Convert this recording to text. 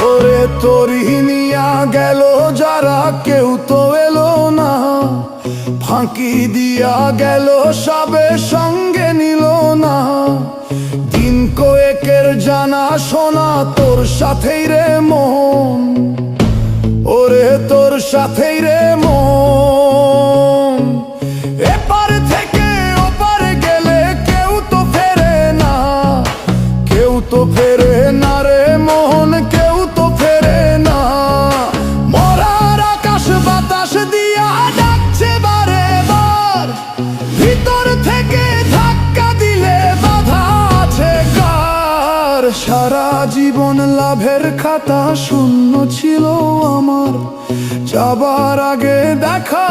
ওরে তোরি নিয়া গেল যারা, কেউ তো এলো না। ফাঁকি দিয়া গেল সবে, সঙ্গে নিল না। দিন কয়েকের জানা শোনা তোর সাথেই রে মন, ওরে তোর সাথেই রে মন। এপার থেকে ওপার গেলে কেউ তো ফেরে না, কেউ তো ফেরে না রে মন, কেউ তো ফেরে না। মরার আকাশ বাতাস দিয়া ডাকছে বারে বার, ভিতর থেকে ধাক্কা দিলে বাধা আছে কার। সারা জীবন লাভের খাতা শূন্য ছিল আমার, যাবার আগে দেখা